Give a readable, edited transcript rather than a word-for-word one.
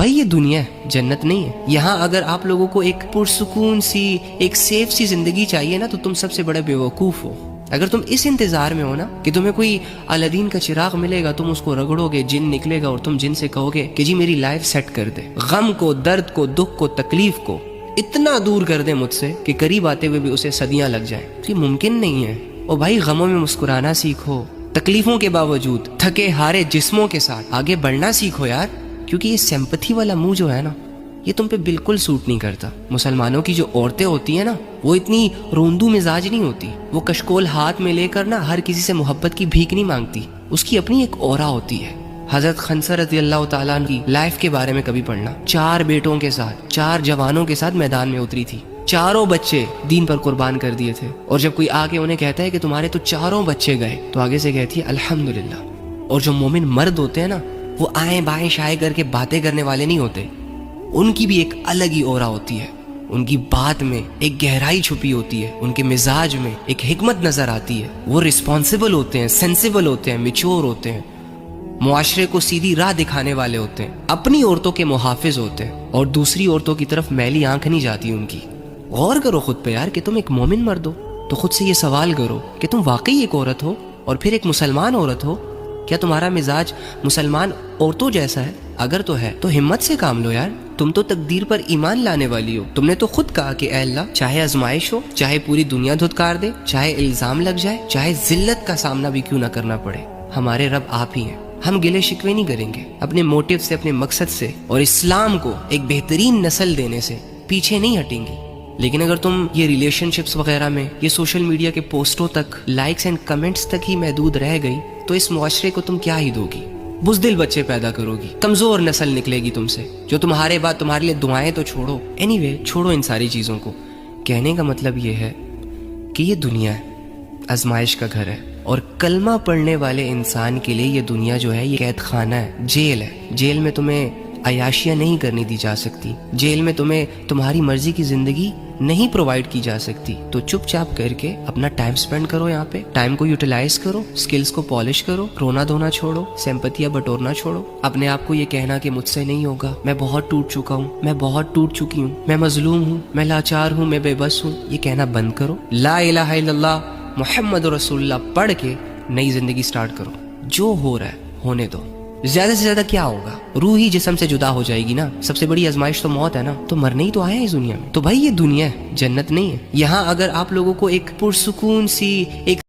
بھائی یہ دنیا ہے، جنت نہیں ہے۔ یہاں اگر آپ لوگوں کو ایک پرسکون سی، ایک سیف سی زندگی چاہیے نا، تو تم سب سے بڑے بیوقوف ہو۔ اگر تم اس انتظار میں ہو نا کہ تمہیں کوئی الادین کا چراغ ملے گا، تم اس کو رگڑو گے، جن نکلے گا اور تم جن سے کہو گے کہ جی میری لائف سیٹ کر دے، غم کو، درد کو، دکھ کو، تکلیف کو اتنا دور کر دے مجھ سے کہ قریب آتے ہوئے بھی اسے صدیاں لگ جائیں، یہ ممکن نہیں ہے۔ اور بھائی غموں میں مسکرانا سیکھو، تکلیفوں کے باوجود تھکے ہارے جسموں کے ساتھ آگے بڑھنا سیکھو یار، کیونکہ یہ سمپتھی والا منہ جو ہے نا، یہ تم پہ بالکل سوٹ نہیں کرتا۔ مسلمانوں کی جو عورتیں ہوتی ہیں نا، وہ اتنی روندو مزاج نہیں ہوتی، وہ کشکول ہاتھ میں لے کر نا ہر کسی سے محبت کی بھیک نہیں مانگتی، اس کی اپنی ایک اورا ہوتی ہے۔ حضرت خنسہ رضی اللہ تعالیٰ عنہ کی لائف کے بارے میں کبھی پڑھنا، 4 بیٹوں کے ساتھ، 4 جوانوں کے ساتھ میدان میں اتری تھی، چاروں بچے دین پر قربان کر دیے تھے، اور جب کوئی آ کے انہیں کہتا ہے کہ تمہارے تو 4 بچے گئے، تو آگے سے کہتی ہے الحمدللہ۔ اور جو مومن مرد ہوتے ہیں نا، وہ آئیں بائیں شائیں کر کے باتیں کرنے والے نہیں ہوتے، ان کی بھی ایک الگ ہی اورا ہوتی ہے، ان کی بات میں ایک گہرائی چھپی ہوتی ہے، ان کے مزاج میں ایک حکمت نظر آتی ہے، وہ رسپانسیبل ہوتے ہیں، سینسیبل ہوتے ہیں، میچور ہوتے ہیں، معاشرے کو سیدھی راہ دکھانے والے ہوتے ہیں، اپنی عورتوں کے محافظ ہوتے ہیں، اور دوسری عورتوں کی طرف میلی آنکھ نہیں جاتی ان کی۔ غور کرو خود پہ یار کہ تم ایک مومن مرد ہو تو خود سے یہ سوال کرو کہ تم واقعی ایک عورت ہو، اور پھر ایک مسلمان عورت ہو، کیا تمہارا مزاج مسلمان عورتوں جیسا ہے؟ اگر تو ہے تو ہمت سے کام لو یار، تم تو تقدیر پر ایمان لانے والی ہو۔ تم نے تو خود کہا کہ اے اللہ، چاہے آزمائش ہو، چاہے پوری دنیا دھتکار دے، چاہے الزام لگ جائے، چاہے ذلت کا سامنا بھی کیوں نہ کرنا پڑے، ہمارے رب آپ ہی ہیں، ہم گلے شکوے نہیں کریں گے، اپنے موٹیو سے، اپنے مقصد سے اور اسلام کو ایک بہترین نسل دینے سے پیچھے نہیں ہٹیں گے۔ لیکن اگر تم یہ ریلیشن شپس وغیرہ میں، یہ سوشل میڈیا کے پوسٹوں تک، لائکس اینڈ کمنٹس تک ہی محدود رہ گئی، تو اس معاشرے کو تم کیا ہی دو گی؟ بزدل بچے پیدا کرو گی، کمزور نسل نکلے گی تم سے، جو تمہارے بعد تمہارے لیے دعائیں تو چھوڑو، اینی وے چھوڑو ان ساری چیزوں کو۔ کہنے کا مطلب یہ ہے کہ یہ دنیا ہے، آزمائش کا گھر ہے، اور کلمہ پڑھنے والے انسان کے لیے یہ دنیا جو ہے یہ قید خانہ ہے، جیل ہے۔ جیل میں تمہیں عیاشیاں نہیں کرنی دی جا سکتی، جیل میں تمہیں تمہاری مرضی کی زندگی نہیں پرووائڈ کی جا سکتی۔ تو چپ چاپ کر کے اپنا ٹائم سپینڈ کرو، یہاں پہ ٹائم کو یوٹیلائز کرو، سکلز کو پالش کرو، رونا دھونا چھوڑو، سمپتیاں بٹورنا چھوڑو، اپنے آپ کو یہ کہنا کہ مجھ سے نہیں ہوگا، میں بہت ٹوٹ چکا ہوں، میں بہت ٹوٹ چکی ہوں، میں مظلوم ہوں، میں لاچار ہوں، میں بے بس ہوں، یہ کہنا بند کرو۔ لا الہ الا اللہ محمد رسول اللہ پڑھ کے نئی زندگی سٹارٹ کرو۔ جو ہو رہا ہے ہونے دو، زیادہ سے زیادہ کیا ہوگا؟ روح ہی جسم سے جدا ہو جائے گی نا، سب سے بڑی آزمائش تو موت ہے نا، تو مرنے ہی تو آیا ہے اس دنیا میں۔ تو بھائی یہ دنیا ہے، جنت نہیں ہے۔ یہاں اگر آپ لوگوں کو ایک پرسکون سی، ایک